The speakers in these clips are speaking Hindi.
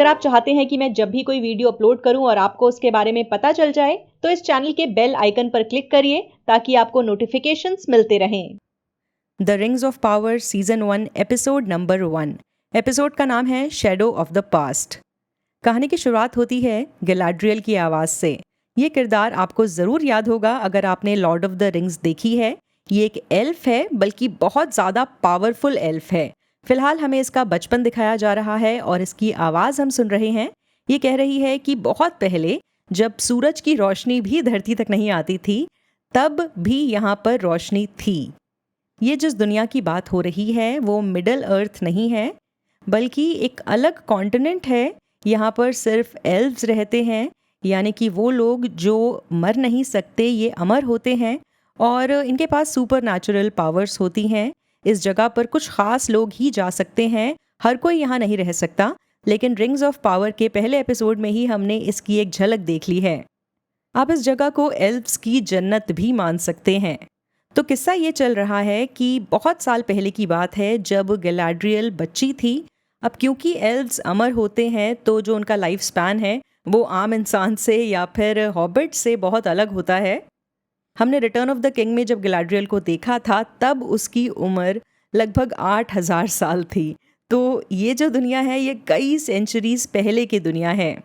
अगर आप चाहते हैं कि मैं जब भी कोई वीडियो अपलोड करूं और आपको उसके बारे में पता चल जाए, तो इस चैनल के बेल आइकन पर क्लिक करिए ताकि आपको नोटिफिकेशंस मिलते रहें। The rings of power season 1 episode number 1। Episode का नाम है शैडो ऑफ द पास्ट। कहानी की शुरुआत होती है गैलाड्रियल की आवाज़ से। ये किरदार आपको ज़रूर याद होगा अगर आपने लॉर्ड ऑफ द रिंग्स देखी है। ये एक एल्फ है, बल्कि बहुत ज़्यादा पावरफुल एल्फ है। फिलहाल हमें इसका बचपन दिखाया जा रहा है और इसकी आवाज़ हम सुन रहे हैं। ये कह रही है कि बहुत पहले, जब सूरज की रोशनी भी धरती तक नहीं आती थी, तब भी यहाँ पर रोशनी थी। ये जिस दुनिया की बात हो रही है वो मिडल अर्थ नहीं है, बल्कि एक अलग कॉन्टिनेंट है। यहाँ पर सिर्फ एल्व्स रहते हैं, यानी कि वो लोग जो मर नहीं सकते, ये अमर होते हैं और इनके पास सुपर नेचुरल पावर्स होती हैं। इस जगह पर कुछ ख़ास लोग ही जा सकते हैं, हर कोई यहाँ नहीं रह सकता। लेकिन रिंग्स ऑफ पावर के पहले एपिसोड में ही हमने इसकी एक झलक देख ली है। आप इस जगह को एल्व्स की जन्नत भी मान सकते हैं। तो किस्सा ये चल रहा है कि बहुत साल पहले की बात है, जब गैलाड्रियल बच्ची थी। अब क्योंकि एल्व्स अमर होते हैं, तो जो उनका लाइफ स्पैन है वो आम इंसान से या फिर हॉबिट से बहुत अलग होता है। हमने रिटर्न ऑफ द किंग में जब गैलाड्रियल को देखा था, तब उसकी उम्र लगभग 8,000 साल थी। तो ये जो दुनिया है, ये कई सेंचुरीज पहले की दुनिया है।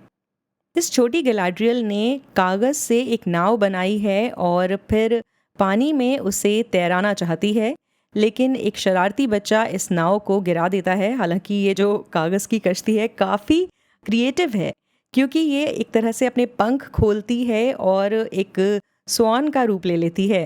इस छोटी गैलाड्रियल ने कागज़ से एक नाव बनाई है और फिर पानी में उसे तैराना चाहती है, लेकिन एक शरारती बच्चा इस नाव को गिरा देता है। हालांकि ये जो कागज़ की कश्ती है काफ़ी क्रिएटिव है, क्योंकि ये एक तरह से अपने पंख खोलती है और एक स्वान का रूप ले लेती है।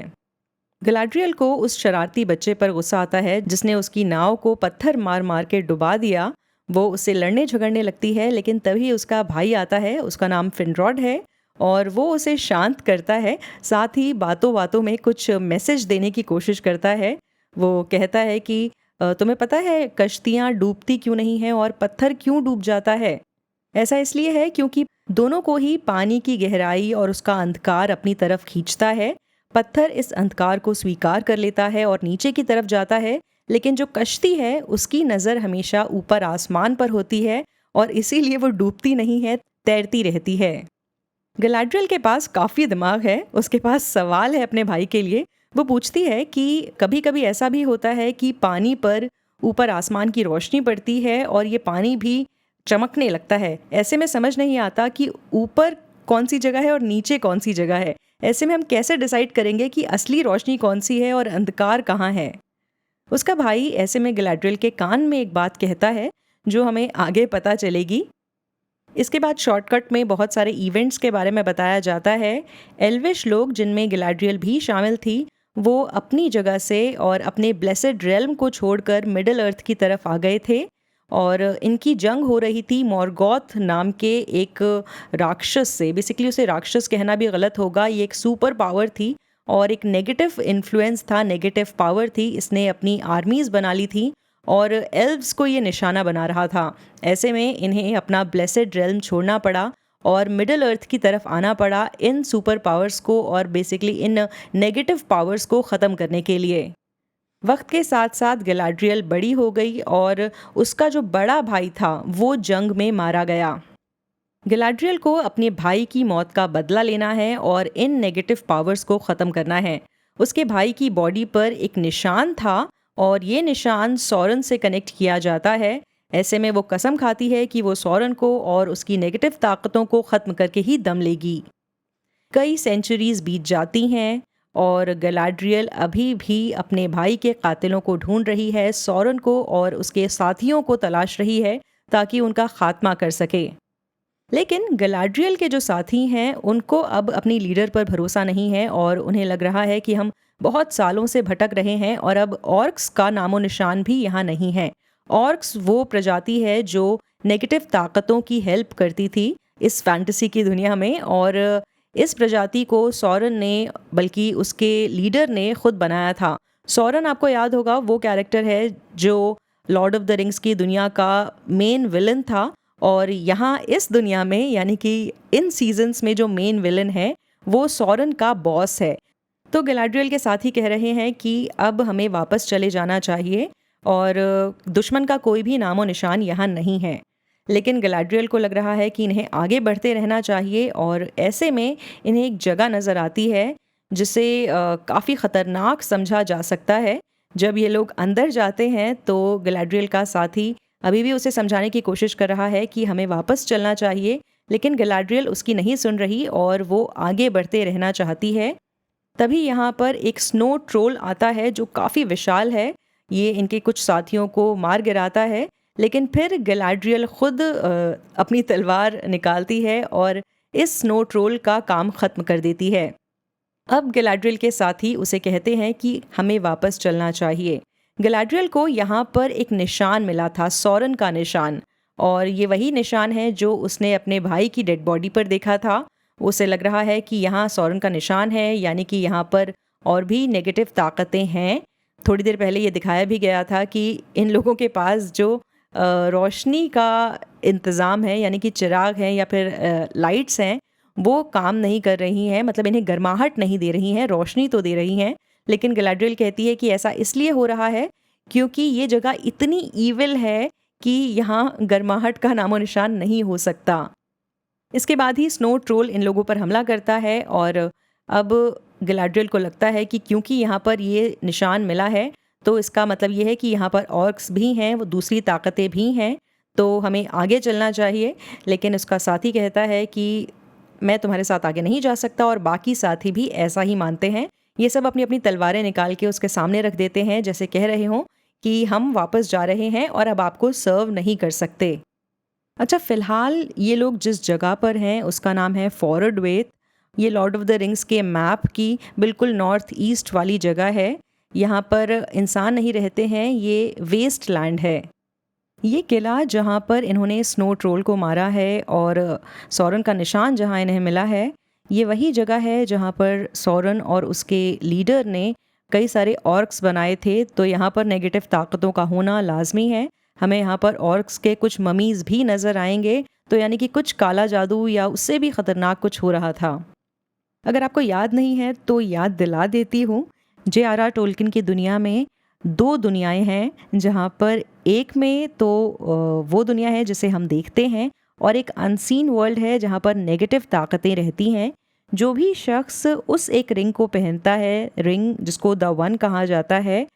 गैलाड्रियल को उस शरारती बच्चे पर गुस्सा आता है जिसने उसकी नाव को पत्थर मार मार के डुबा दिया। वो उससे लड़ने झगड़ने लगती है, लेकिन तभी उसका भाई आता है, उसका नाम फिनरॉड है, और वो उसे शांत करता है। साथ ही बातों बातों में कुछ मैसेज देने की कोशिश करता है। वो कहता है कि तुम्हें पता है कश्तियाँ डूबती क्यों नहीं हैं और पत्थर क्यों डूब जाता है? ऐसा इसलिए है क्योंकि दोनों को ही पानी की गहराई और उसका अंधकार अपनी तरफ खींचता है। पत्थर इस अंधकार को स्वीकार कर लेता है और नीचे की तरफ जाता है, लेकिन जो कश्ती है उसकी नज़र हमेशा ऊपर आसमान पर होती है और इसीलिए वो डूबती नहीं है, तैरती रहती है। गैलाड्रियल के पास काफ़ी दिमाग है, उसके पास सवाल है अपने भाई के लिए। वो पूछती है कि कभी कभी ऐसा भी होता है कि पानी पर ऊपर आसमान की रोशनी पड़ती है और ये पानी भी चमकने लगता है। ऐसे में समझ नहीं आता कि ऊपर कौन सी जगह है और नीचे कौन सी जगह है। ऐसे में हम कैसे डिसाइड करेंगे कि असली रोशनी कौन सी है और अंधकार कहाँ है? उसका भाई ऐसे में गैलाड्रियल के कान में एक बात कहता है जो हमें आगे पता चलेगी। इसके बाद शॉर्टकट में बहुत सारे इवेंट्स के बारे में बताया जाता है। एल्विश लोग, जिनमें गैलाड्रियल भी शामिल थी, वो अपनी जगह से और अपने ब्लेसेड रेल्म को छोड़कर मिडल अर्थ की तरफ आ गए थे और इनकी जंग हो रही थी मॉर्गोथ नाम के एक राक्षस से। बेसिकली उसे राक्षस कहना भी गलत होगा, ये एक सुपर पावर थी और एक नेगेटिव इन्फ्लुएंस था, नेगेटिव पावर थी। इसने अपनी आर्मीज़ बना ली थी और एल्व्स को ये निशाना बना रहा था। ऐसे में इन्हें अपना ब्लेसेड रेल्म छोड़ना पड़ा और मिडल अर्थ की तरफ आना पड़ा इन सुपर पावर्स को और बेसिकली इन नेगेटिव पावर्स को ख़त्म करने के लिए। वक्त के साथ साथ गैलाड्रियल बड़ी हो गई और उसका जो बड़ा भाई था वो जंग में मारा गया। गैलाड्रियल को अपने भाई की मौत का बदला लेना है और इन नेगेटिव पावर्स को ख़त्म करना है। उसके भाई की बॉडी पर एक निशान था और ये निशान सॉरन से कनेक्ट किया जाता है। ऐसे में वो कसम खाती है कि वो सॉरन को और उसकी नेगेटिव ताकतों को ख़त्म करके ही दम लेगी। कई सेंचुरीज बीत जाती हैं और गैलाड्रियल अभी भी अपने भाई के कातिलों को ढूंढ रही है, सॉरन को और उसके साथियों को तलाश रही है ताकि उनका खात्मा कर सके। लेकिन गैलाड्रियल के जो साथी हैं उनको अब अपनी लीडर पर भरोसा नहीं है और उन्हें लग रहा है कि हम बहुत सालों से भटक रहे हैं और अब ऑर्क्स का नामो निशान भी यहाँ नहीं है। ऑर्क्स वो प्रजाति है जो नेगेटिव ताकतों की हेल्प करती थी इस फैंटेसी की दुनिया में, और इस प्रजाति को सॉरन ने, बल्कि उसके लीडर ने खुद बनाया था। सॉरन, आपको याद होगा, वो कैरेक्टर है जो लॉर्ड ऑफ द रिंग्स की दुनिया का मेन विलन था और यहाँ इस दुनिया में, यानी कि इन सीजन्स में जो मेन विलन है वो सॉरन का बॉस है। तो गैलाड्रियल के साथी कह रहे हैं कि अब हमें वापस चले जाना चाहिए और दुश्मन का कोई भी नामो निशान यहाँ नहीं है। लेकिन गैलाड्रियल को लग रहा है कि इन्हें आगे बढ़ते रहना चाहिए और ऐसे में इन्हें एक जगह नज़र आती है जिसे काफ़ी ख़तरनाक समझा जा सकता है। जब ये लोग अंदर जाते हैं तो गैलाड्रियल का साथी अभी भी उसे समझाने की कोशिश कर रहा है कि हमें वापस चलना चाहिए, लेकिन गैलाड्रियल उसकी नहीं सुन रही और वो आगे बढ़ते रहना चाहती है। तभी यहाँ पर एक स्नो ट्रोल आता है जो काफ़ी विशाल है। ये इनके कुछ साथियों को मार गिराता है, लेकिन फिर गैलाड्रियल खुद अपनी तलवार निकालती है और इस स्नो ट्रोल का काम ख़त्म कर देती है। अब गैलाड्रियल के साथी उसे कहते हैं कि हमें वापस चलना चाहिए। गैलाड्रियल को यहाँ पर एक निशान मिला था, सॉरन का निशान, और ये वही निशान है जो उसने अपने भाई की डेड बॉडी पर देखा था। उसे लग रहा है कि यहाँ सॉरन का निशान है, यानी कि यहाँ पर और भी नेगेटिव ताकतें हैं। थोड़ी देर पहले ये दिखाया भी गया था कि इन लोगों के पास जो रोशनी का इंतज़ाम है, यानी कि चिराग हैं या फिर लाइट्स हैं, वो काम नहीं कर रही हैं, मतलब इन्हें गर्माहट नहीं दे रही हैं, रोशनी तो दे रही हैं। लेकिन गैलाड्रियल कहती है कि ऐसा इसलिए हो रहा है क्योंकि ये जगह इतनी ईविल है कि यहाँ गर्माहट का नामो निशान नहीं हो सकता। इसके बाद ही स्नो ट्रोल इन लोगों पर हमला करता है और अब गैलाड्रियल को लगता है कि क्योंकि यहाँ पर ये निशान मिला है तो इसका मतलब ये है कि यहाँ पर ऑर्क्स भी हैं, वो दूसरी ताकतें भी हैं, तो हमें आगे चलना चाहिए। लेकिन उसका साथी कहता है कि मैं तुम्हारे साथ आगे नहीं जा सकता, और बाकी साथी भी ऐसा ही मानते हैं। ये सब अपनी अपनी तलवारें निकाल के उसके सामने रख देते हैं, जैसे कह रहे हों कि हम वापस जा रहे हैं और अब आपको सर्व नहीं कर सकते। अच्छा, फ़िलहाल ये लोग जिस जगह पर हैं उसका नाम है फॉरडवेथ। ये लॉर्ड ऑफ द रिंग्स के मैप की बिल्कुल नॉर्थ ईस्ट वाली जगह है। यहाँ पर इंसान नहीं रहते हैं, ये वेस्ट लैंड है। ये किला जहाँ पर इन्होंने स्नो ट्रोल को मारा है और सॉरन का निशान जहाँ इन्हें मिला है, ये वही जगह है जहाँ पर सॉरन और उसके लीडर ने कई सारे ऑर्क्स बनाए थे। तो यहाँ पर नेगेटिव ताकतों का होना लाजमी है। हमें यहाँ पर ऑर्क्स के कुछ ममीज़ भी नज़र आएंगे, तो यानी कि कुछ काला जादू या उससे भी ख़तरनाक कुछ हो रहा था। अगर आपको याद नहीं है तो याद दिला देती हूँ। J.R.R. टोल्किन की दुनिया में 2 दुनियाएं हैं, जहाँ पर एक में तो वो दुनिया है जिसे हम देखते हैं, और एक अनसीन वर्ल्ड है जहाँ पर नेगेटिव ताकतें रहती हैं। जो भी शख्स उस एक रिंग को पहनता है, रिंग जिसको द वन कहा जाता है,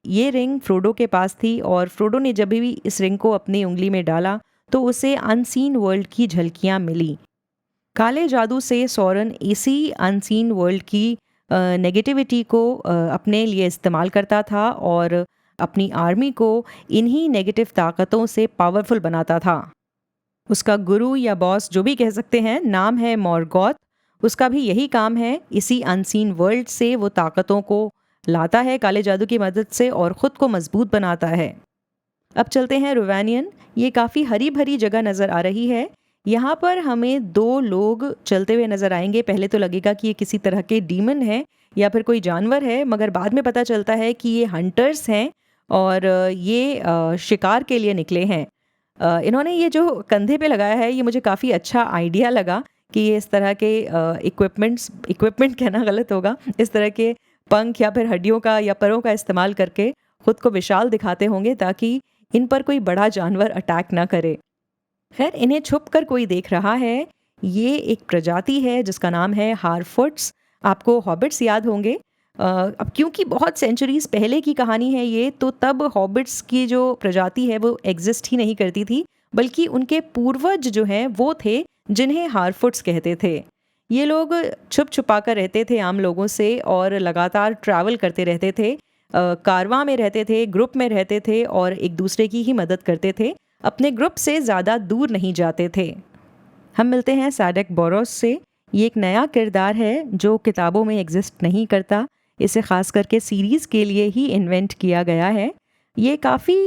ये रिंग फ्रोडो के पास थी और फ्रोडो ने जब भी इस रिंग को अपनी उंगली में डाला तो उसे अनसीन वर्ल्ड की झलकियाँ मिली। काले जादू से सॉरन इसी अनसीन वर्ल्ड की नेगेटिविटी को अपने लिए इस्तेमाल करता था और अपनी आर्मी को इन्हीं नेगेटिव ताकतों से पावरफुल बनाता था। उसका गुरु या बॉस जो भी कह सकते हैं, नाम है मॉर्गॉथ। उसका भी यही काम है, इसी अनसीन वर्ल्ड से वो ताकतों को लाता है काले जादू की मदद से और ख़ुद को मजबूत बनाता है। अब चलते हैं रुवानियन। ये काफ़ी हरी भरी जगह नज़र आ रही है। यहाँ पर हमें 2 लोग चलते हुए नज़र आएंगे। पहले तो लगेगा कि ये किसी तरह के डीमन है या फिर कोई जानवर है, मगर बाद में पता चलता है कि ये हंटर्स हैं और ये शिकार के लिए निकले हैं। इन्होंने ये जो कंधे पे लगाया है, ये मुझे काफ़ी अच्छा आइडिया लगा कि ये इस तरह के इक्विपमेंट कहना गलत होगा, इस तरह के पंख या फिर हड्डियों का या परों का इस्तेमाल करके खुद को विशाल दिखाते होंगे ताकि इन पर कोई बड़ा जानवर अटैक ना करे। खैर, इन्हें छुप कर कोई देख रहा है। ये एक प्रजाति है जिसका नाम है हारफुट्स। आपको हॉबिट्स याद होंगे। अब क्योंकि बहुत सेंचुरीज पहले की कहानी है ये, तो तब हॉबिट्स की जो प्रजाति है वो एग्जिस्ट ही नहीं करती थी, बल्कि उनके पूर्वज जो हैं वो थे जिन्हें हारफुट्स कहते थे। ये लोग छुप छुपा कर रहते थे आम लोगों से और लगातार ट्रैवल करते रहते थे। कारवां में रहते थे, ग्रुप में रहते थे और एक दूसरे की ही मदद करते थे। अपने ग्रुप से ज़्यादा दूर नहीं जाते थे। हम मिलते हैं सैडेक बोरोस से। ये एक नया किरदार है जो किताबों में एग्जिस्ट नहीं करता। इसे ख़ास करके सीरीज़ के लिए ही इन्वेंट किया गया है। ये काफ़ी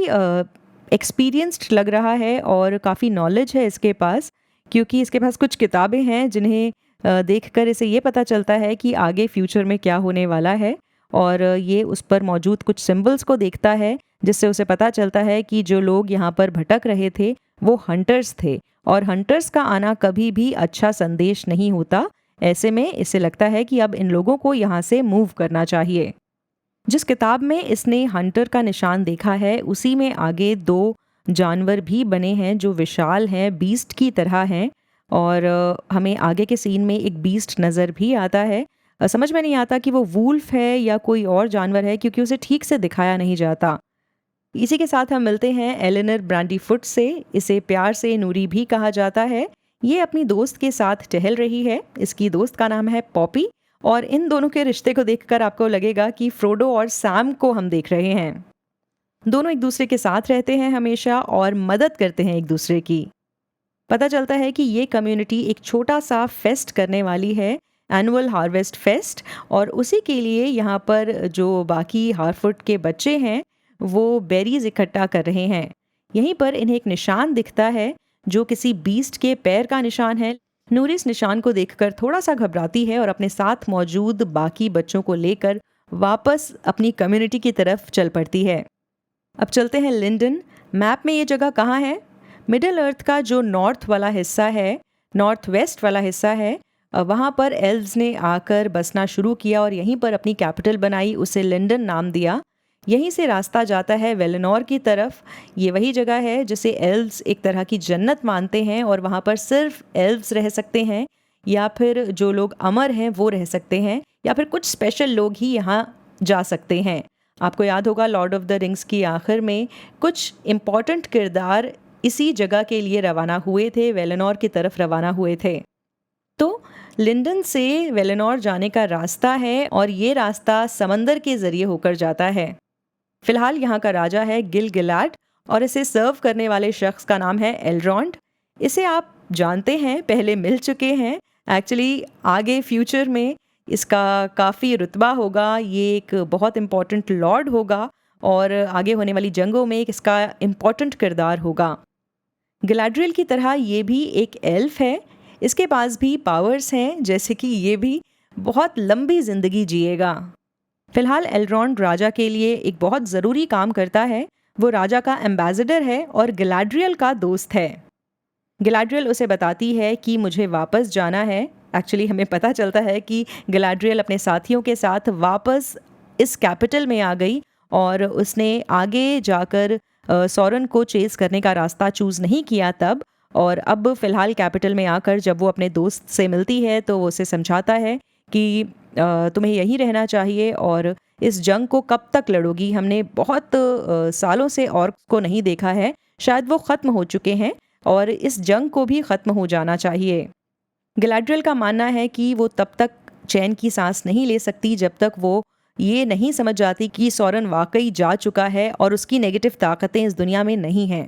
एक्सपीरियंस्ड लग रहा है और काफ़ी नॉलेज है इसके पास, क्योंकि इसके पास कुछ किताबें हैं जिन्हें देखकर इसे ये पता चलता है कि आगे फ्यूचर में क्या होने वाला है। और ये उस पर मौजूद कुछ सिंबल्स को देखता है, जिससे उसे पता चलता है कि जो लोग यहाँ पर भटक रहे थे वो हंटर्स थे, और हंटर्स का आना कभी भी अच्छा संदेश नहीं होता। ऐसे में इसे लगता है कि अब इन लोगों को यहाँ से मूव करना चाहिए। जिस किताब में इसने हंटर का निशान देखा है, उसी में आगे 2 जानवर भी बने हैं जो विशाल हैं, बीस्ट की तरह हैं। और हमें आगे के सीन में एक बीस्ट नज़र भी आता है। समझ में नहीं आता कि वो वूल्फ है या कोई और जानवर है, क्योंकि उसे ठीक से दिखाया नहीं जाता। इसी के साथ हम मिलते हैं एलेनर ब्रांडीफुट से। इसे प्यार से नूरी भी कहा जाता है। ये अपनी दोस्त के साथ टहल रही है। इसकी दोस्त का नाम है पॉपी, और इन दोनों के रिश्ते को देखकर आपको लगेगा कि फ्रोडो और सैम को हम देख रहे हैं। दोनों एक दूसरे के साथ रहते हैं हमेशा और मदद करते हैं एक दूसरे की। पता चलता है कि ये कम्युनिटी एक छोटा सा फेस्ट करने वाली है, एनुअल हार्वेस्ट फेस्ट, और उसी के लिए यहाँ पर जो बाकी हारफुट के बच्चे हैं वो बेरीज इकट्ठा कर रहे हैं। यहीं पर इन्हें एक निशान दिखता है जो किसी बीस्ट के पैर का निशान है। नूरी इस निशान को देखकर थोड़ा सा घबराती है और अपने साथ मौजूद बाकी बच्चों को लेकर वापस अपनी कम्युनिटी की तरफ चल पड़ती है। अब चलते हैं लिंडन। मैप में ये जगह कहाँ है? मिडिल अर्थ का जो नॉर्थ वाला हिस्सा है, नॉर्थ वेस्ट वाला हिस्सा है, वहाँ पर एल्व्स ने आकर बसना शुरू किया और यहीं पर अपनी कैपिटल बनाई, उसे लिंडन नाम दिया। यहीं से रास्ता जाता है वेलेनोर की तरफ। ये वही जगह है जिसे एल्व्स एक तरह की जन्नत मानते हैं, और वहाँ पर सिर्फ एल्व्स रह सकते हैं, या फिर जो लोग अमर हैं वो रह सकते हैं, या फिर कुछ स्पेशल लोग ही यहाँ जा सकते हैं। आपको याद होगा लॉर्ड ऑफ द रिंग्स की आखिर में कुछ इम्पॉर्टेंट किरदार इसी जगह के लिए रवाना हुए थे, वेलेनोर की तरफ रवाना हुए थे। तो लिंडन से वेलेनोर जाने का रास्ता है, और ये रास्ता समंदर के जरिए होकर जाता है। फिलहाल यहाँ का राजा है गिल-गिलाड, और इसे सर्व करने वाले शख्स का नाम है एलरॉन्ड। इसे आप जानते हैं, पहले मिल चुके हैं। एक्चुअली आगे फ्यूचर में इसका काफ़ी रुतबा होगा, ये एक बहुत इम्पॉर्टेंट लॉर्ड होगा, और आगे होने वाली जंगों में इसका इम्पॉर्टेंट किरदार होगा। गैलाड्रियल की तरह ये भी एक एल्फ है। इसके पास भी पावर्स हैं, जैसे कि ये भी बहुत लंबी ज़िंदगी जिएगा। फिलहाल एलरॉन्ड राजा के लिए एक बहुत ज़रूरी काम करता है। वो राजा का एम्बेसडर है और गैलाड्रियल का दोस्त है। गैलाड्रियल उसे बताती है कि मुझे वापस जाना है। एक्चुअली हमें पता चलता है कि गैलाड्रियल अपने साथियों के साथ वापस इस कैपिटल में आ गई, और उसने आगे जाकर सॉरन को चेस करने का रास्ता चूज़ नहीं किया तब। और अब फ़िलहाल कैपिटल में आकर जब वो अपने दोस्त से मिलती है तो वो उसे समझाता है कि तुम्हें यहीं रहना चाहिए, और इस जंग को कब तक लड़ोगी? हमने बहुत सालों से ऑर्क्स को नहीं देखा है, शायद वो ख़त्म हो चुके हैं, और इस जंग को भी ख़त्म हो जाना चाहिए। गैलाड्रियल का मानना है कि वो तब तक चैन की सांस नहीं ले सकती जब तक वो ये नहीं समझ जाती कि सॉरन वाकई जा चुका है और उसकी नेगेटिव ताकतें इस दुनिया में नहीं हैं।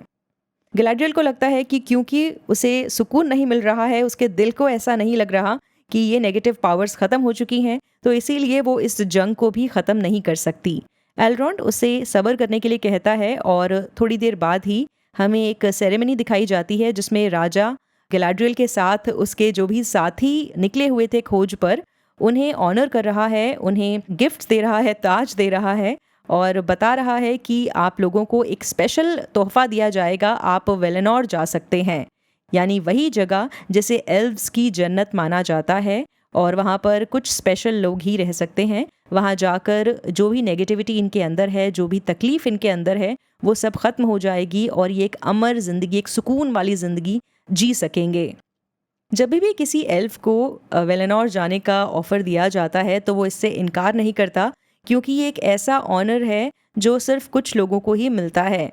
गैलाड्रियल को लगता है कि क्योंकि उसे सुकून नहीं मिल रहा है, उसके दिल को ऐसा नहीं लग रहा कि ये नेगेटिव पावर्स ख़त्म हो चुकी हैं, तो इसीलिए वो इस जंग को भी ख़त्म नहीं कर सकती। एलरॉन्ड उसे सब्र करने के लिए कहता है, और थोड़ी देर बाद ही हमें एक सेरेमनी दिखाई जाती है जिसमें राजा गैलाड्रियल के साथ उसके जो भी साथी निकले हुए थे खोज पर, उन्हें ऑनर कर रहा है, उन्हें गिफ्ट दे रहा है, ताज दे रहा है, और बता रहा है कि आप लोगों को एक स्पेशल तोहफा दिया जाएगा, आप वेलेनोर जा सकते हैं। यानी वही जगह जिसे एल्व्स की जन्नत माना जाता है, और वहाँ पर कुछ स्पेशल लोग ही रह सकते हैं। वहाँ जाकर जो भी नेगेटिविटी इनके अंदर है, जो भी तकलीफ़ इनके अंदर है, वो सब ख़त्म हो जाएगी, और ये एक अमर ज़िंदगी, एक सुकून वाली ज़िंदगी जी सकेंगे। जब भी किसी एल्फ को वेलेनोर जाने का ऑफ़र दिया जाता है तो वो इससे इनकार नहीं करता, क्योंकि ये एक ऐसा ऑनर है जो सिर्फ कुछ लोगों को ही मिलता है।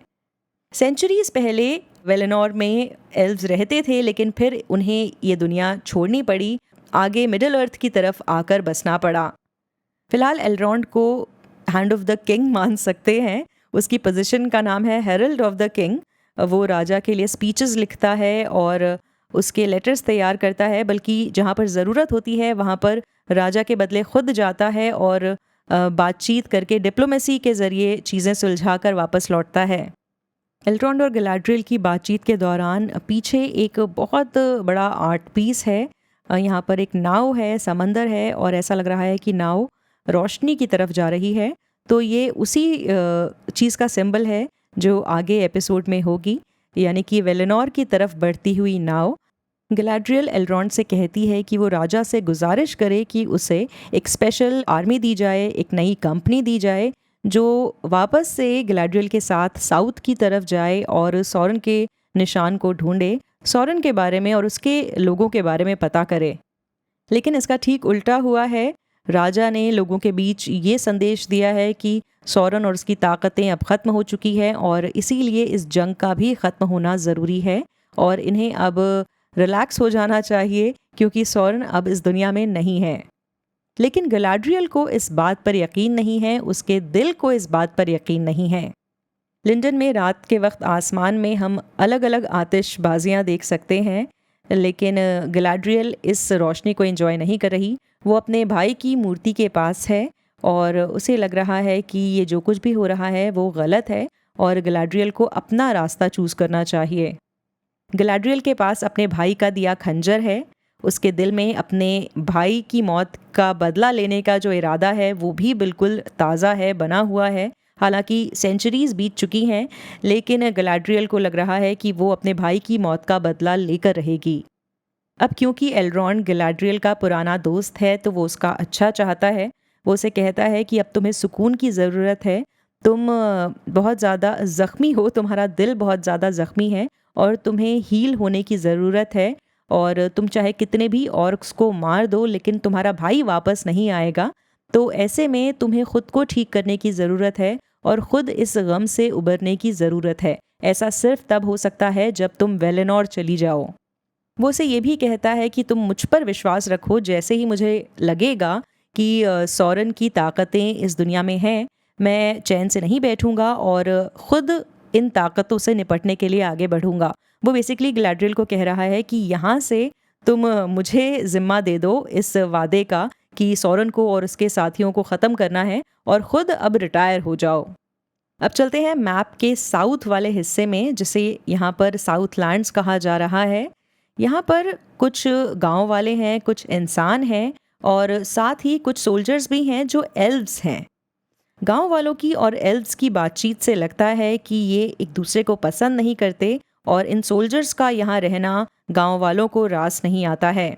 सेंचुरीज़ पहले वेलेनोर में एल्व्स रहते थे, लेकिन फिर उन्हें ये दुनिया छोड़नी पड़ी, आगे मिडिल अर्थ की तरफ आकर बसना पड़ा। फिलहाल एलरॉन्ड को हैंड ऑफ द किंग मान सकते हैं। उसकी पोजीशन का नाम है हेरल्ड ऑफ द किंग। वो राजा के लिए स्पीचेस लिखता है और उसके लेटर्स तैयार करता है, बल्कि जहाँ पर ज़रूरत होती है वहाँ पर राजा के बदले खुद जाता है और बातचीत करके डिप्लोमेसी के ज़रिए चीज़ें सुलझा कर वापस लौटता है। एलरॉन्ड और गैलाड्रियल की बातचीत के दौरान पीछे एक बहुत बड़ा आर्ट पीस है। यहाँ पर एक नाव है, समंदर है, और ऐसा लग रहा है कि नाव रोशनी की तरफ जा रही है। तो ये उसी चीज़ का सिंबल है जो आगे एपिसोड में होगी, यानी कि वेलेनोर की तरफ बढ़ती हुई नाव। गैलाड्रियल एलरॉन्ड से कहती है कि वो राजा से गुजारिश करे कि उसे एक स्पेशल आर्मी दी जाए, एक नई कंपनी दी जाए जो वापस से गैलाड्रियल के साथ साउथ की तरफ जाए और सॉरन के निशान को ढूंढे, सॉरन के बारे में और उसके लोगों के बारे में पता करे। लेकिन इसका ठीक उल्टा हुआ है। राजा ने लोगों के बीच ये संदेश दिया है कि सॉरन और उसकी ताकतें अब ख़त्म हो चुकी हैं और इसीलिए इस जंग का भी ख़त्म होना ज़रूरी है और इन्हें अब रिलैक्स हो जाना चाहिए क्योंकि सॉरन अब इस दुनिया में नहीं है। लेकिन गैलाड्रियल को इस बात पर यकीन नहीं है, उसके दिल को इस बात पर यकीन नहीं है। लिंडन में रात के वक्त आसमान में हम अलग अलग आतिशबाजियाँ देख सकते हैं, लेकिन गैलाड्रियल इस रोशनी को एंजॉय नहीं कर रही। वो अपने भाई की मूर्ति के पास है और उसे लग रहा है कि ये जो कुछ भी हो रहा है वो गलत है और गैलाड्रियल को अपना रास्ता चूज़ करना चाहिए। गैलाड्रियल के पास अपने भाई का दिया खंजर है। उसके दिल में अपने भाई की मौत का बदला लेने का जो इरादा है वो भी बिल्कुल ताज़ा है, बना हुआ है। हालांकि सेंचुरीज बीत चुकी हैं, लेकिन गैलाड्रियल को लग रहा है कि वो अपने भाई की मौत का बदला लेकर रहेगी। अब क्योंकि एलरॉन्ड गैलाड्रियल का पुराना दोस्त है तो वो उसका अच्छा चाहता है। वो उसे कहता है कि अब तुम्हें सुकून की ज़रूरत है, तुम बहुत ज़्यादा ज़ख्मी हो, तुम्हारा दिल बहुत ज़्यादा ज़ख्मी है और तुम्हें हील होने की ज़रूरत है और तुम चाहे कितने भी ऑर्क्स को मार दो लेकिन तुम्हारा भाई वापस नहीं आएगा। तो ऐसे में तुम्हें खुद को ठीक करने की ज़रूरत है और ख़ुद इस गम से उबरने की ज़रूरत है। ऐसा सिर्फ तब हो सकता है जब तुम वेलेनोर चली जाओ। वो उसे ये भी कहता है कि तुम मुझ पर विश्वास रखो, जैसे ही मुझे लगेगा कि सॉरन की ताकतें इस दुनिया में हैं, मैं चैन से नहीं बैठूंगा और ख़ुद इन ताकतों से निपटने के लिए आगे बढ़ूंगा। वो बेसिकली गैलाड्रियल को कह रहा है कि यहाँ से तुम मुझे ज़िम्मा दे दो इस वादे का कि सॉरन को और उसके साथियों को ख़त्म करना है और ख़ुद अब रिटायर हो जाओ। अब चलते हैं मैप के साउथ वाले हिस्से में, जिसे यहाँ पर साउथलैंड्स कहा जा रहा है। यहाँ पर कुछ गांव वाले हैं, कुछ इंसान हैं और साथ ही कुछ सोल्जर्स भी हैं जो एल्व्स हैं। गांव वालों की और एल्व्स की बातचीत से लगता है कि ये एक दूसरे को पसंद नहीं करते और इन सोल्जर्स का यहाँ रहना गांव वालों को रास नहीं आता है।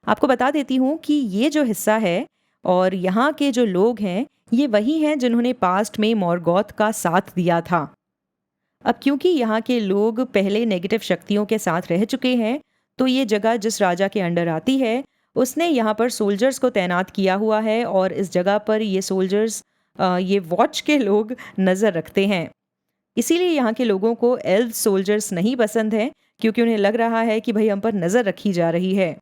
आपको बता देती हूँ कि ये जो हिस्सा है और यहाँ के जो लोग हैं ये वही हैं जिन्होंने पास्ट में मॉर्गोथ का साथ दिया था। अब क्योंकि यहाँ के लोग पहले नेगेटिव शक्तियों के साथ रह चुके हैं, तो ये जगह जिस राजा के अंडर आती है उसने यहाँ पर सोल्जर्स को तैनात किया हुआ है और इस जगह पर ये सोल्जर्स ये वॉच के लोग नज़र रखते हैं। इसीलिए यहाँ के लोगों को एल्व सोल्जर्स नहीं पसंद है क्योंकि उन्हें लग रहा है कि भाई हम पर नज़र रखी जा रही है।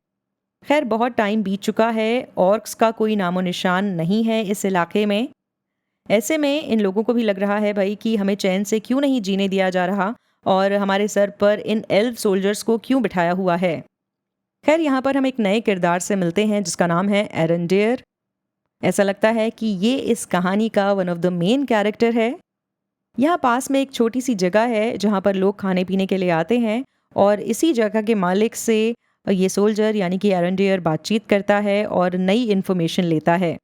खैर बहुत टाइम बीत चुका है, ऑर्क्स का कोई नामो निशान नहीं है इस इलाके में। ऐसे में इन लोगों को भी लग रहा है भाई कि हमें चैन से क्यों नहीं जीने दिया जा रहा और हमारे सर पर इन एल्व सोल्जर्स को क्यों बिठाया हुआ है। खैर यहाँ पर हम एक नए किरदार से मिलते हैं जिसका नाम है एरेंडेयर। ऐसा लगता है कि ये इस कहानी का one of the main character है। यहाँ पास में एक छोटी सी जगह है जहाँ पर लोग खाने पीने के लिए आते हैं और इसी जगह के मालिक से ये सोल्जर यानी कि एरेंडेयर बातचीत करता है और नई इन्फॉर्मेशन लेता है।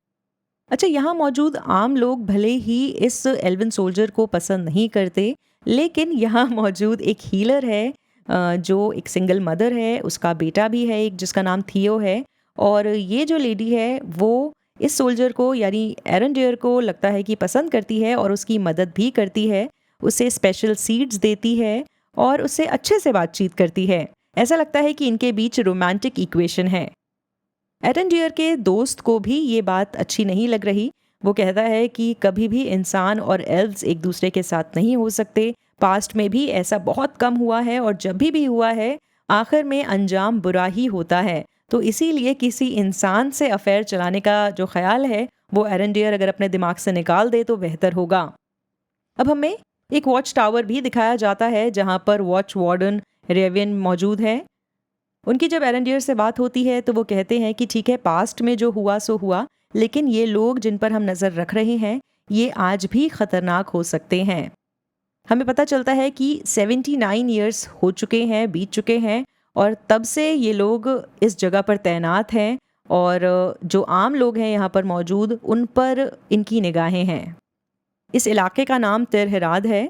अच्छा, यहाँ मौजूद आम लोग भले ही इस एल्विन सोल्जर को पसंद नहीं करते, लेकिन यहाँ मौजूद एक हीलर है जो एक सिंगल मदर है, उसका बेटा भी है एक जिसका नाम थियो है और ये जो लेडी है वो इस सोल्जर को यानी एरेंडेयर को लगता है कि पसंद करती है और उसकी मदद भी करती है, उसे स्पेशल सीड्स देती है और उससे अच्छे से बातचीत करती है। ऐसा लगता है कि इनके बीच रोमांटिक इक्वेशन है। एरेंडेयर के दोस्त को भी ये बात अच्छी नहीं लग रही। वो कहता है कि कभी भी इंसान और एल्व्स एक दूसरे के साथ नहीं हो सकते। पास्ट में भी ऐसा बहुत कम हुआ है और जब भी हुआ है आखिर में अंजाम बुरा ही होता है। तो इसीलिए किसी इंसान से अफेयर चलाने का जो ख्याल है वो एरेंडेयर अगर अपने दिमाग से निकाल दे तो बेहतर होगा। अब हमें एक वॉच टावर भी दिखाया जाता है जहाँ पर वॉच वार्डन रेवियन मौजूद है। उनकी जब एरेंडेयर से बात होती है तो वो कहते हैं कि ठीक है, पास्ट में जो हुआ सो हुआ, लेकिन ये लोग जिन पर हम नज़र रख रहे हैं ये आज भी ख़तरनाक हो सकते हैं। हमें पता चलता है कि 79 ईयर्स हो चुके हैं, बीत चुके हैं और तब से ये लोग इस जगह पर तैनात हैं और जो आम लोग हैं यहाँ पर मौजूद उन पर इनकी निगाहें हैं। इस इलाके का नाम तेरहराद है।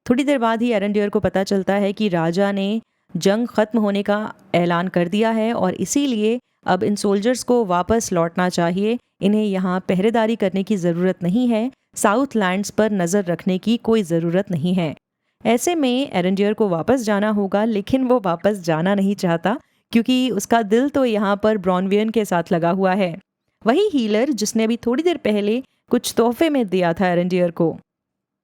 थोड़ी देर बाद ही एरेंडेयर को पता चलता है कि राजा ने जंग ख़त्म होने का ऐलान कर दिया है और इसीलिए अब इन सोल्जर्स को वापस लौटना चाहिए। इन्हें यहाँ पहरेदारी करने की ज़रूरत नहीं है, साउथ लैंड्स पर नज़र रखने की कोई ज़रूरत नहीं है। ऐसे में एरेंडियर को वापस जाना होगा, लेकिन वो वापस जाना नहीं चाहता क्योंकि उसका दिल तो यहाँ पर ब्रॉनवियन के साथ लगा हुआ है। वही हीलर जिसने अभी थोड़ी देर पहले कुछ तोहफे में दिया था एरेंडियर को।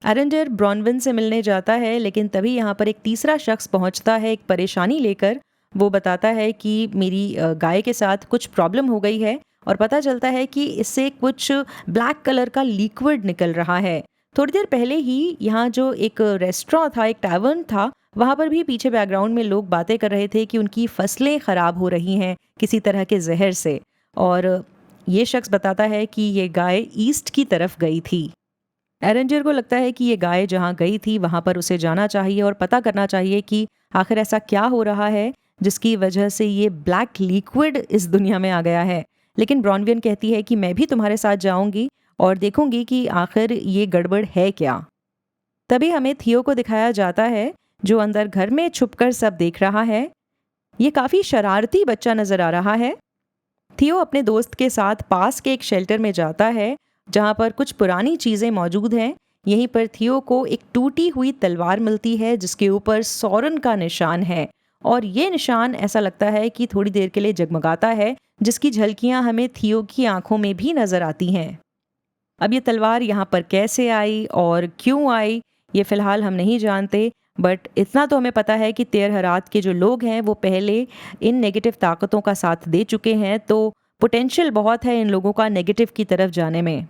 एरेंडियर ब्रॉनविन से मिलने जाता है, लेकिन तभी यहाँ पर एक तीसरा शख्स पहुँचता है एक परेशानी लेकर। वो बताता है कि मेरी गाय के साथ कुछ प्रॉब्लम हो गई है और पता चलता है कि इससे कुछ ब्लैक कलर का लिक्विड निकल रहा है। थोड़ी देर पहले ही यहाँ जो एक रेस्टोरेंट था, एक टैवर्न था, वहाँ पर भी पीछे बैकग्राउंड में लोग बातें कर रहे थे कि उनकी फसलें ख़राब हो रही हैं किसी तरह के जहर से। और ये शख्स बताता है कि ये गाय ईस्ट की तरफ गई थी। एरेंजर को लगता है कि ये गाय जहाँ गई थी वहाँ पर उसे जाना चाहिए और पता करना चाहिए कि आखिर ऐसा क्या हो रहा है जिसकी वजह से ये ब्लैक लिक्विड इस दुनिया में आ गया है। लेकिन ब्रॉनवियन कहती है कि मैं भी तुम्हारे साथ जाऊंगी और देखूंगी कि आखिर ये गड़बड़ है क्या। तभी हमें थियो को दिखाया जाता है जो अंदर घर में छुपकर सब देख रहा है। ये काफ़ी शरारती बच्चा नज़र आ रहा है। थियो अपने दोस्त के साथ पास के एक शेल्टर में जाता है जहाँ पर कुछ पुरानी चीज़ें मौजूद हैं। यहीं पर थियो को एक टूटी हुई तलवार मिलती है जिसके ऊपर सौरन का निशान है और ये निशान ऐसा लगता है कि थोड़ी देर के लिए जगमगाता है, जिसकी झलकियाँ हमें थियो की आंखों में भी नज़र आती हैं। अब ये तलवार यहाँ पर कैसे आई और क्यों आई ये फ़िलहाल हम नहीं जानते, बट इतना तो हमें पता है कि तेरहरात के जो लोग हैं वो पहले इन नेगेटिव ताकतों का साथ दे चुके हैं, तो पोटेंशियल बहुत है इन लोगों का नेगेटिव की तरफ जाने में।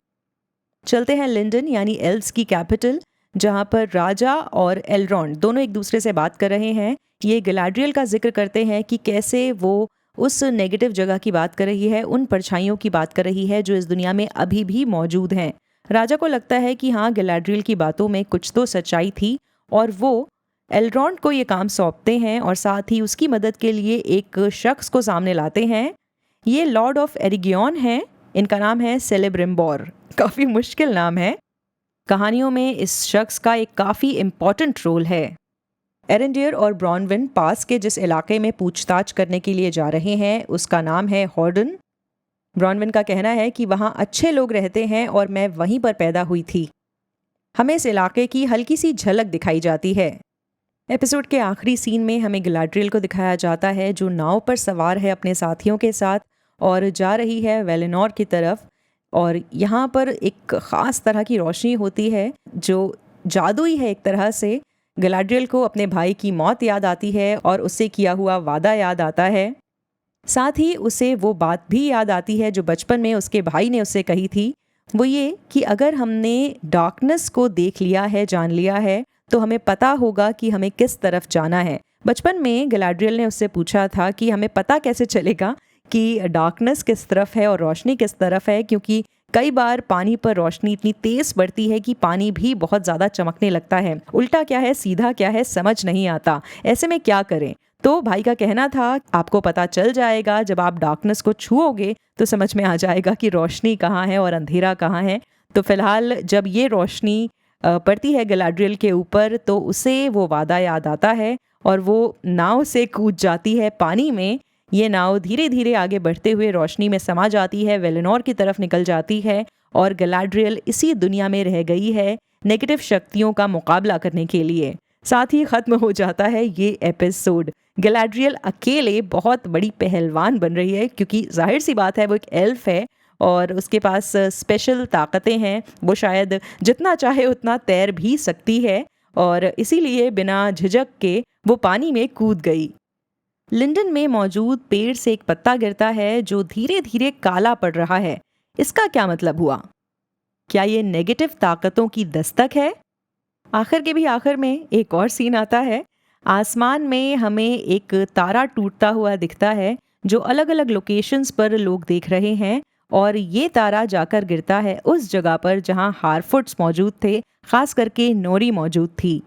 चलते हैं लिंडन यानी एल्व्स की कैपिटल, जहाँ पर राजा और एलरॉन्ड दोनों एक दूसरे से बात कर रहे हैं। ये गैलाड्रियल का जिक्र करते हैं कि कैसे वो उस नेगेटिव जगह की बात कर रही है, उन परछाइयों की बात कर रही है जो इस दुनिया में अभी भी मौजूद हैं। राजा को लगता है कि हाँ, गैलाड्रियल की बातों में कुछ तो सच्चाई थी और वो एलरॉन्ड को ये काम सौंपते हैं और साथ ही उसकी मदद के लिए एक शख्स को सामने लाते हैं। ये लॉर्ड ऑफ एरिगियन हैं, इनका नाम है सेलेब्रिम्बोर। काफ़ी मुश्किल नाम है। कहानियों में इस शख्स का एक काफ़ी इम्पॉर्टेंट रोल है। एरेंडियर और ब्रॉनविन पास के जिस इलाके में पूछताछ करने के लिए जा रहे हैं उसका नाम है हॉर्डन। ब्रॉनविन का कहना है कि वहाँ अच्छे लोग रहते हैं और मैं वहीं पर पैदा हुई थी। हमें इस इलाके की हल्की सी झलक दिखाई जाती है। एपिसोड के आखिरी सीन में हमें गैलाड्रियल को दिखाया जाता है जो नाव पर सवार है अपने साथियों के साथ और जा रही है वेलेनोर की तरफ। और यहाँ पर एक ख़ास तरह की रोशनी होती है जो जादुई है एक तरह से। गैलाड्रियल को अपने भाई की मौत याद आती है और उससे किया हुआ वादा याद आता है। साथ ही उसे वो बात भी याद आती है जो बचपन में उसके भाई ने उससे कही थी, वो ये कि अगर हमने डार्कनेस को देख लिया है, जान लिया है, तो हमें पता होगा कि हमें किस तरफ जाना है। बचपन में गैलाड्रियल ने उससे पूछा था कि हमें पता कैसे चलेगा कि डार्कनेस किस तरफ है और रोशनी किस तरफ है, क्योंकि कई बार पानी पर रोशनी इतनी तेज बढ़ती है कि पानी भी बहुत ज़्यादा चमकने लगता है। उल्टा क्या है, सीधा क्या है, समझ नहीं आता। ऐसे में क्या करें? तो भाई का कहना था आपको पता चल जाएगा, जब आप डार्कनेस को छुओगे तो समझ में आ जाएगा कि रोशनी कहाँ है और अंधेरा कहाँ है। तो फिलहाल जब ये रोशनी पड़ती है गैलाड्रियल के ऊपर तो उसे वो वादा याद आता है और वो नाव से कूद जाती है पानी में। ये नाव धीरे धीरे आगे बढ़ते हुए रोशनी में समा जाती है, वेलेनोर की तरफ निकल जाती है और गैलाड्रियल इसी दुनिया में रह गई है नेगेटिव शक्तियों का मुकाबला करने के लिए। साथ ही ख़त्म हो जाता है ये एपिसोड। गैलाड्रियल अकेले बहुत बड़ी पहलवान बन रही है क्योंकि जाहिर सी बात है वो एक एल्फ है और उसके पास स्पेशल ताकतें हैं। वो शायद जितना चाहे उतना तैर भी सकती है और इसीलिए बिना झिझक के वो पानी में कूद गई। लिंडन में मौजूद पेड़ से एक पत्ता गिरता है जो धीरे धीरे काला पड़ रहा है। इसका क्या मतलब हुआ? क्या ये नेगेटिव ताकतों की दस्तक है? आखिर के भी आखिर में एक और सीन आता है। आसमान में हमें एक तारा टूटता हुआ दिखता है जो अलग अलग लोकेशंस पर लोग देख रहे हैं और ये तारा जाकर गिरता है उस जगह पर जहां हारफुट्स मौजूद थे, खास करके नोरी मौजूद थी।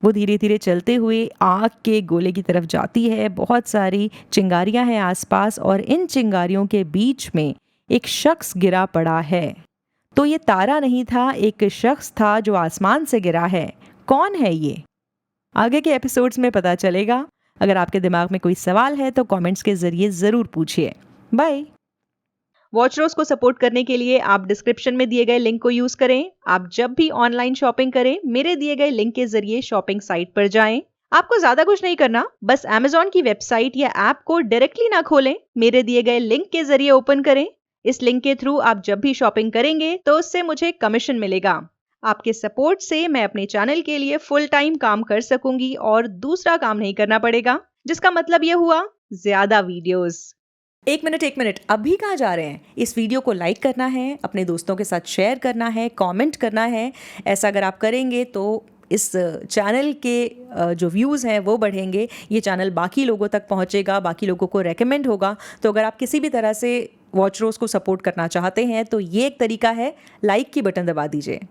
वो धीरे धीरे चलते हुए आग के गोले की तरफ जाती है। बहुत सारी चिंगारियां हैं आसपास और इन चिंगारियों के बीच में एक शख्स गिरा पड़ा है। तो ये तारा नहीं था, एक शख्स था जो आसमान से गिरा है। कौन है ये? आगे के एपिसोड्स में पता चलेगा। अगर आपके दिमाग में कोई सवाल है तो कमेंट्स के जरिए ज़रूर पूछिए। बाय। वॉचरोज को सपोर्ट करने के लिए आप डिस्क्रिप्शन में दिए गए लिंक को यूज करें। आप जब भी ऑनलाइन शॉपिंग करें, मेरे दिए गए लिंक के जरिए शॉपिंग साइट पर जाएं। आपको ज्यादा कुछ नहीं करना, बस Amazon की वेबसाइट या ऐप को डायरेक्टली ना खोलें, मेरे दिए गए लिंक के जरिए ओपन करें। इस लिंक के थ्रू आप जब भी शॉपिंग करेंगे तो उससे मुझे कमीशन मिलेगा। आपके सपोर्ट से मैं अपने चैनल के लिए फुल टाइम काम कर सकूंगी और दूसरा काम नहीं करना पड़ेगा, जिसका मतलब ये हुआ ज्यादा वीडियोस। एक मिनट, अभी कहाँ जा रहे हैं? इस वीडियो को लाइक करना है, अपने दोस्तों के साथ शेयर करना है, कमेंट करना है। ऐसा अगर आप करेंगे तो इस चैनल के जो व्यूज़ हैं वो बढ़ेंगे, ये चैनल बाकी लोगों तक पहुँचेगा, बाकी लोगों को रेकमेंड होगा। तो अगर आप किसी भी तरह से वॉचरोज को सपोर्ट करना चाहते हैं तो ये एक तरीका है, लाइक की बटन दबा दीजिए।